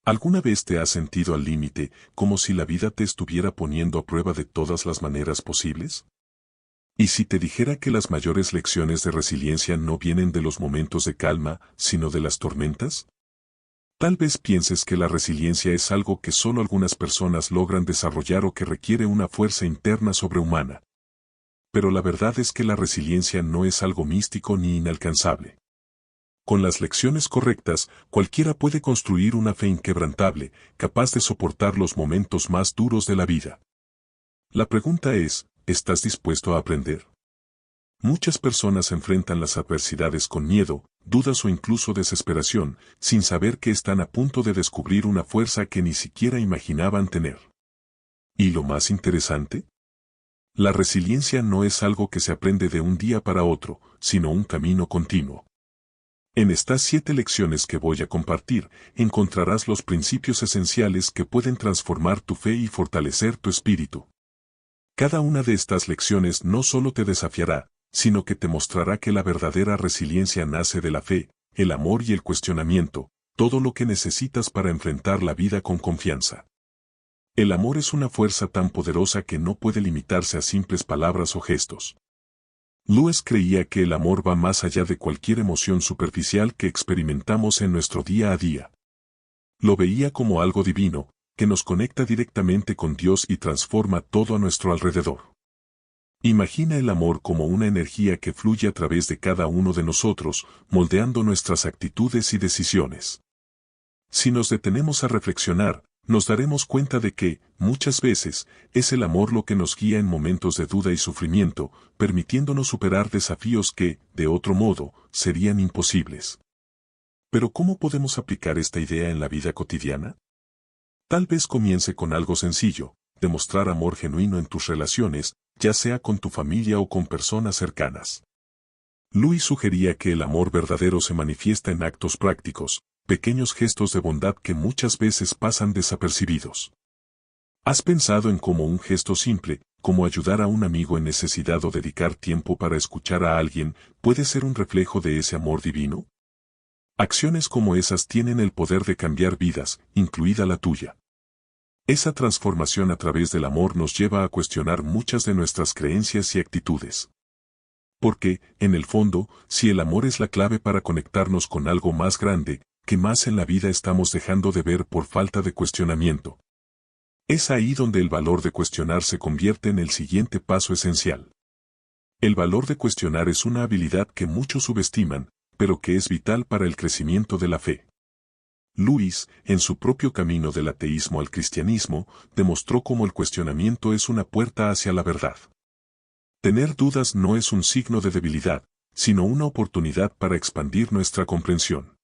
¿Alguna vez te has sentido al límite, como si la vida te estuviera poniendo a prueba de todas las maneras posibles? ¿Y si te dijera que las mayores lecciones de resiliencia no vienen de los momentos de calma, sino de las tormentas? Tal vez pienses que la resiliencia es algo que solo algunas personas logran desarrollar o que requiere una fuerza interna sobrehumana. Pero la verdad es que la resiliencia no es algo místico ni inalcanzable. Con las lecciones correctas, cualquiera puede construir una fe inquebrantable, capaz de soportar los momentos más duros de la vida. La pregunta es, ¿estás dispuesto a aprender? Muchas personas enfrentan las adversidades con miedo, dudas o incluso desesperación, sin saber que están a punto de descubrir una fuerza que ni siquiera imaginaban tener. ¿Y lo más interesante? La resiliencia no es algo que se aprende de un día para otro, sino un camino continuo. En estas 7 lecciones que voy a compartir, encontrarás los principios esenciales que pueden transformar tu fe y fortalecer tu espíritu. Cada una de estas lecciones no solo te desafiará, sino que te mostrará que la verdadera resiliencia nace de la fe, el amor y el cuestionamiento, todo lo que necesitas para enfrentar la vida con confianza. El amor es una fuerza tan poderosa que no puede limitarse a simples palabras o gestos. Lewis creía que el amor va más allá de cualquier emoción superficial que experimentamos en nuestro día a día. Lo veía como algo divino, que nos conecta directamente con Dios y transforma todo a nuestro alrededor. Imagina el amor como una energía que fluye a través de cada uno de nosotros, moldeando nuestras actitudes y decisiones. Si nos detenemos a reflexionar, nos daremos cuenta de que, muchas veces, es el amor lo que nos guía en momentos de duda y sufrimiento, permitiéndonos superar desafíos que, de otro modo, serían imposibles. Pero ¿cómo podemos aplicar esta idea en la vida cotidiana? Tal vez comience con algo sencillo, demostrar amor genuino en tus relaciones, ya sea con tu familia o con personas cercanas. Lewis sugería que el amor verdadero se manifiesta en actos prácticos, pequeños gestos de bondad que muchas veces pasan desapercibidos. ¿Has pensado en cómo un gesto simple, como ayudar a un amigo en necesidad o dedicar tiempo para escuchar a alguien, puede ser un reflejo de ese amor divino? Acciones como esas tienen el poder de cambiar vidas, incluida la tuya. Esa transformación a través del amor nos lleva a cuestionar muchas de nuestras creencias y actitudes. Porque, en el fondo, si el amor es la clave para conectarnos con algo más grande, ¿qué más en la vida estamos dejando de ver por falta de cuestionamiento? Es ahí donde el valor de cuestionar se convierte en el siguiente paso esencial. El valor de cuestionar es una habilidad que muchos subestiman, pero que es vital para el crecimiento de la fe. Lewis, en su propio camino del ateísmo al cristianismo, demostró cómo el cuestionamiento es una puerta hacia la verdad. Tener dudas no es un signo de debilidad, sino una oportunidad para expandir nuestra comprensión.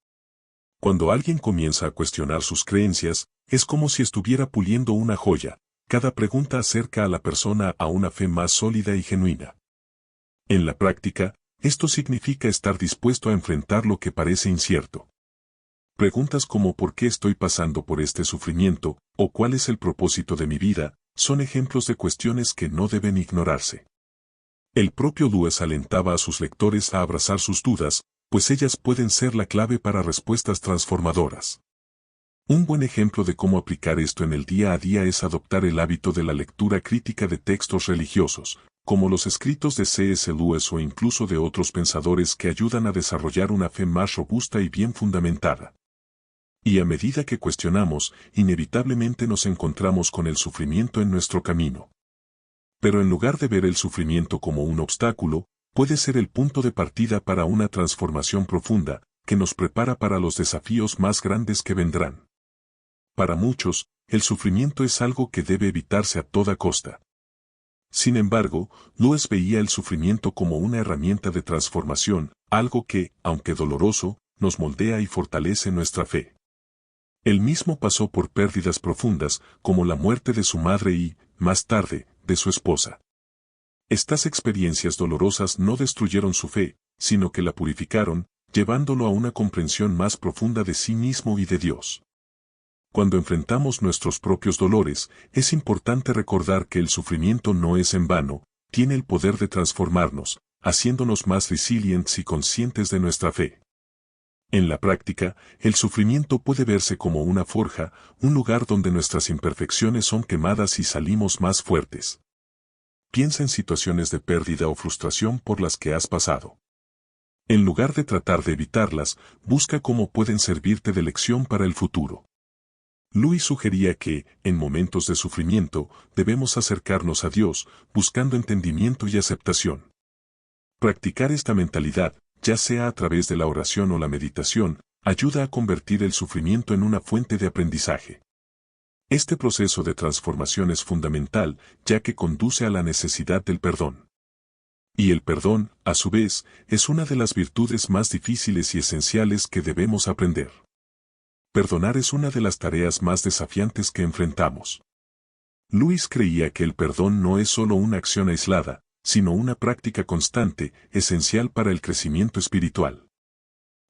Cuando alguien comienza a cuestionar sus creencias, es como si estuviera puliendo una joya. Cada pregunta acerca a la persona a una fe más sólida y genuina. En la práctica, esto significa estar dispuesto a enfrentar lo que parece incierto. Preguntas como ¿por qué estoy pasando por este sufrimiento? O ¿cuál es el propósito de mi vida? Son ejemplos de cuestiones que no deben ignorarse. El propio Lewis alentaba a sus lectores a abrazar sus dudas, pues ellas pueden ser la clave para respuestas transformadoras. Un buen ejemplo de cómo aplicar esto en el día a día es adoptar el hábito de la lectura crítica de textos religiosos, como los escritos de C.S. Lewis o incluso de otros pensadores que ayudan a desarrollar una fe más robusta y bien fundamentada. Y a medida que cuestionamos, inevitablemente nos encontramos con el sufrimiento en nuestro camino. Pero en lugar de ver el sufrimiento como un obstáculo, puede ser el punto de partida para una transformación profunda, que nos prepara para los desafíos más grandes que vendrán. Para muchos, el sufrimiento es algo que debe evitarse a toda costa. Sin embargo, Lewis veía el sufrimiento como una herramienta de transformación, algo que, aunque doloroso, nos moldea y fortalece nuestra fe. Él mismo pasó por pérdidas profundas, como la muerte de su madre y, más tarde, de su esposa. Estas experiencias dolorosas no destruyeron su fe, sino que la purificaron, llevándolo a una comprensión más profunda de sí mismo y de Dios. Cuando enfrentamos nuestros propios dolores, es importante recordar que el sufrimiento no es en vano, tiene el poder de transformarnos, haciéndonos más resilientes y conscientes de nuestra fe. En la práctica, el sufrimiento puede verse como una forja, un lugar donde nuestras imperfecciones son quemadas y salimos más fuertes. Piensa en situaciones de pérdida o frustración por las que has pasado. En lugar de tratar de evitarlas, busca cómo pueden servirte de lección para el futuro. Luis sugería que, en momentos de sufrimiento, debemos acercarnos a Dios, buscando entendimiento y aceptación. Practicar esta mentalidad, ya sea a través de la oración o la meditación, ayuda a convertir el sufrimiento en una fuente de aprendizaje. Este proceso de transformación es fundamental, ya que conduce a la necesidad del perdón. Y el perdón, a su vez, es una de las virtudes más difíciles y esenciales que debemos aprender. Perdonar es una de las tareas más desafiantes que enfrentamos. Luis creía que el perdón no es solo una acción aislada, sino una práctica constante, esencial para el crecimiento espiritual.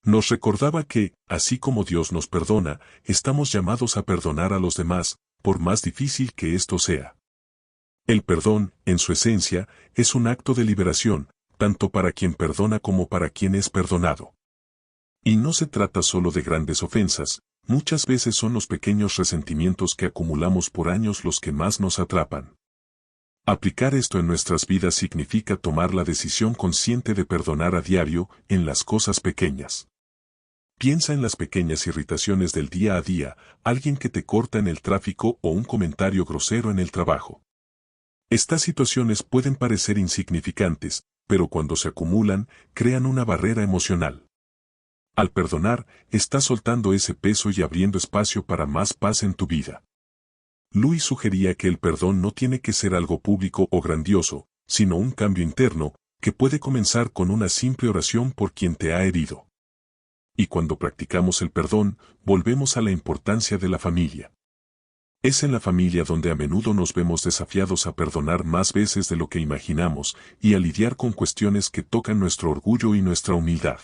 Nos recordaba que, así como Dios nos perdona, estamos llamados a perdonar a los demás, por más difícil que esto sea. El perdón, en su esencia, es un acto de liberación, tanto para quien perdona como para quien es perdonado. Y no se trata solo de grandes ofensas, muchas veces son los pequeños resentimientos que acumulamos por años los que más nos atrapan. Aplicar esto en nuestras vidas significa tomar la decisión consciente de perdonar a diario, en las cosas pequeñas. Piensa en las pequeñas irritaciones del día a día, alguien que te corta en el tráfico o un comentario grosero en el trabajo. Estas situaciones pueden parecer insignificantes, pero cuando se acumulan, crean una barrera emocional. Al perdonar, estás soltando ese peso y abriendo espacio para más paz en tu vida. Luis sugería que el perdón no tiene que ser algo público o grandioso, sino un cambio interno, que puede comenzar con una simple oración por quien te ha herido. Y cuando practicamos el perdón, volvemos a la importancia de la familia. Es en la familia donde a menudo nos vemos desafiados a perdonar más veces de lo que imaginamos y a lidiar con cuestiones que tocan nuestro orgullo y nuestra humildad.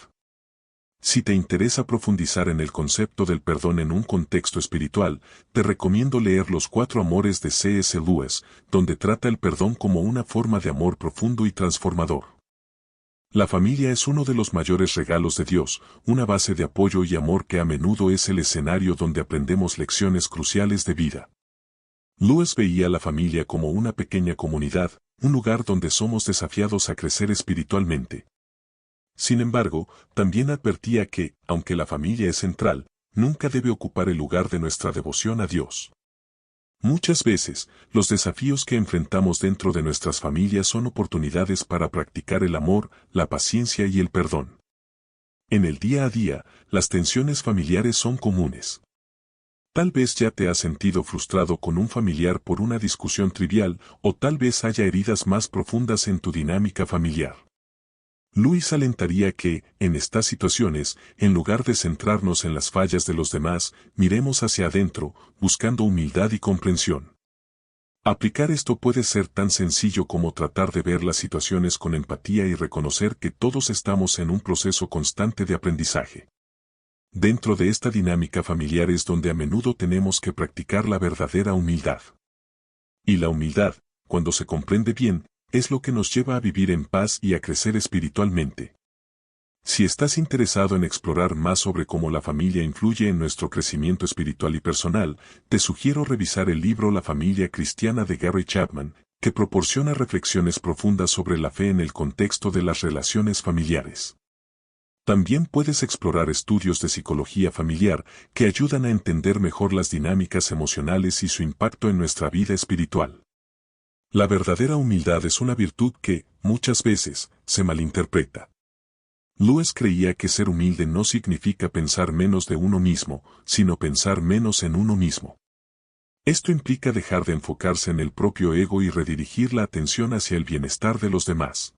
Si te interesa profundizar en el concepto del perdón en un contexto espiritual, te recomiendo leer Los 4 Amores de C.S. Lewis, donde trata el perdón como una forma de amor profundo y transformador. La familia es uno de los mayores regalos de Dios, una base de apoyo y amor que a menudo es el escenario donde aprendemos lecciones cruciales de vida. Lewis veía a la familia como una pequeña comunidad, un lugar donde somos desafiados a crecer espiritualmente. Sin embargo, también advertía que, aunque la familia es central, nunca debe ocupar el lugar de nuestra devoción a Dios. Muchas veces, los desafíos que enfrentamos dentro de nuestras familias son oportunidades para practicar el amor, la paciencia y el perdón. En el día a día, las tensiones familiares son comunes. Tal vez ya te has sentido frustrado con un familiar por una discusión trivial, o tal vez haya heridas más profundas en tu dinámica familiar. Luis alentaría que, en estas situaciones, en lugar de centrarnos en las fallas de los demás, miremos hacia adentro, buscando humildad y comprensión. Aplicar esto puede ser tan sencillo como tratar de ver las situaciones con empatía y reconocer que todos estamos en un proceso constante de aprendizaje. Dentro de esta dinámica familiar es donde a menudo tenemos que practicar la verdadera humildad. Y la humildad, cuando se comprende bien, es lo que nos lleva a vivir en paz y a crecer espiritualmente. Si estás interesado en explorar más sobre cómo la familia influye en nuestro crecimiento espiritual y personal, te sugiero revisar el libro La familia cristiana de Gary Chapman, que proporciona reflexiones profundas sobre la fe en el contexto de las relaciones familiares. También puedes explorar estudios de psicología familiar que ayudan a entender mejor las dinámicas emocionales y su impacto en nuestra vida espiritual. La verdadera humildad es una virtud que, muchas veces, se malinterpreta. Lewis creía que ser humilde no significa pensar menos de uno mismo, sino pensar menos en uno mismo. Esto implica dejar de enfocarse en el propio ego y redirigir la atención hacia el bienestar de los demás.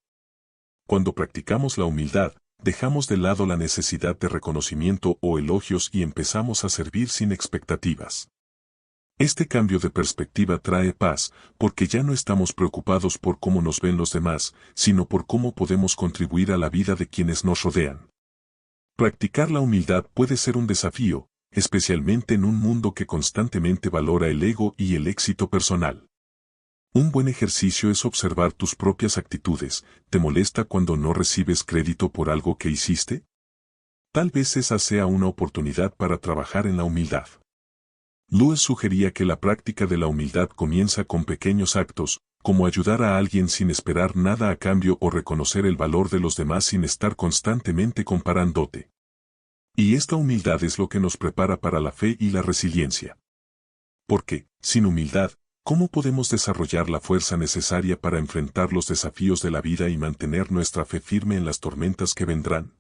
Cuando practicamos la humildad, dejamos de lado la necesidad de reconocimiento o elogios y empezamos a servir sin expectativas. Este cambio de perspectiva trae paz, porque ya no estamos preocupados por cómo nos ven los demás, sino por cómo podemos contribuir a la vida de quienes nos rodean. Practicar la humildad puede ser un desafío, especialmente en un mundo que constantemente valora el ego y el éxito personal. Un buen ejercicio es observar tus propias actitudes. ¿Te molesta cuando no recibes crédito por algo que hiciste? Tal vez esa sea una oportunidad para trabajar en la humildad. Lewis sugería que la práctica de la humildad comienza con pequeños actos, como ayudar a alguien sin esperar nada a cambio o reconocer el valor de los demás sin estar constantemente comparándote. Y esta humildad es lo que nos prepara para la fe y la resiliencia. Porque, sin humildad, ¿cómo podemos desarrollar la fuerza necesaria para enfrentar los desafíos de la vida y mantener nuestra fe firme en las tormentas que vendrán?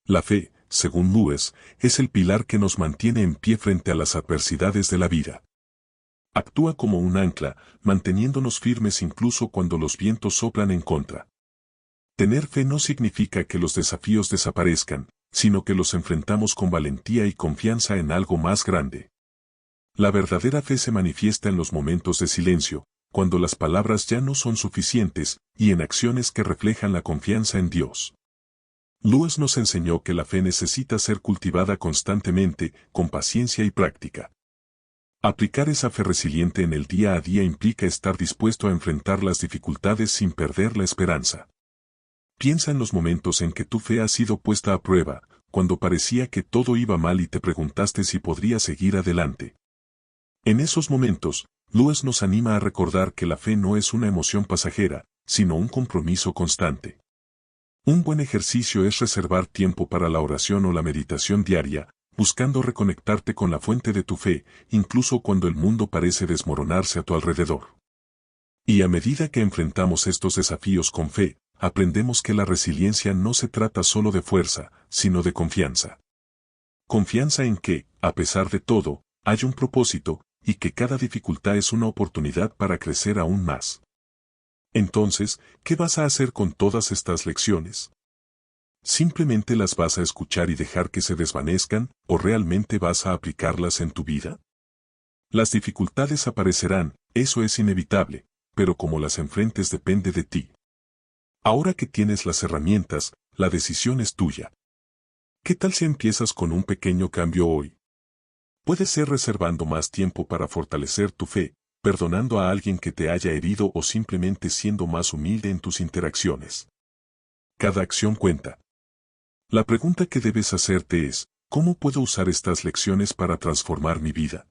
La fe, según Lewis, es el pilar que nos mantiene en pie frente a las adversidades de la vida. Actúa como un ancla, manteniéndonos firmes incluso cuando los vientos soplan en contra. Tener fe no significa que los desafíos desaparezcan, sino que los enfrentamos con valentía y confianza en algo más grande. La verdadera fe se manifiesta en los momentos de silencio, cuando las palabras ya no son suficientes, y en acciones que reflejan la confianza en Dios. Lewis nos enseñó que la fe necesita ser cultivada constantemente, con paciencia y práctica. Aplicar esa fe resiliente en el día a día implica estar dispuesto a enfrentar las dificultades sin perder la esperanza. Piensa en los momentos en que tu fe ha sido puesta a prueba, cuando parecía que todo iba mal y te preguntaste si podrías seguir adelante. En esos momentos, Lewis nos anima a recordar que la fe no es una emoción pasajera, sino un compromiso constante. Un buen ejercicio es reservar tiempo para la oración o la meditación diaria, buscando reconectarte con la fuente de tu fe, incluso cuando el mundo parece desmoronarse a tu alrededor. Y a medida que enfrentamos estos desafíos con fe, aprendemos que la resiliencia no se trata solo de fuerza, sino de confianza. Confianza en que, a pesar de todo, hay un propósito, y que cada dificultad es una oportunidad para crecer aún más. Entonces, ¿qué vas a hacer con todas estas lecciones? ¿Simplemente las vas a escuchar y dejar que se desvanezcan, o realmente vas a aplicarlas en tu vida? Las dificultades aparecerán, eso es inevitable, pero cómo las enfrentes depende de ti. Ahora que tienes las herramientas, la decisión es tuya. ¿Qué tal si empiezas con un pequeño cambio hoy? Puede ser reservando más tiempo para fortalecer tu fe, perdonando a alguien que te haya herido o simplemente siendo más humilde en tus interacciones. Cada acción cuenta. La pregunta que debes hacerte es, ¿cómo puedo usar estas lecciones para transformar mi vida?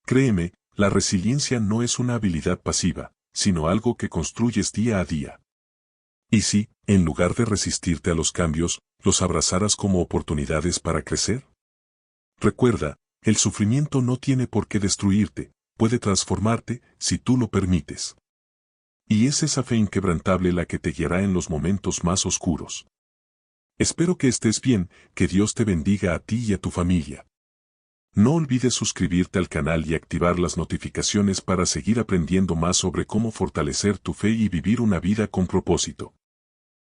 Créeme, la resiliencia no es una habilidad pasiva, sino algo que construyes día a día. ¿Y si, en lugar de resistirte a los cambios, los abrazaras como oportunidades para crecer? Recuerda, el sufrimiento no tiene por qué destruirte, puede transformarte, si tú lo permites. Y es esa fe inquebrantable la que te guiará en los momentos más oscuros. Espero que estés bien, que Dios te bendiga a ti y a tu familia. No olvides suscribirte al canal y activar las notificaciones para seguir aprendiendo más sobre cómo fortalecer tu fe y vivir una vida con propósito.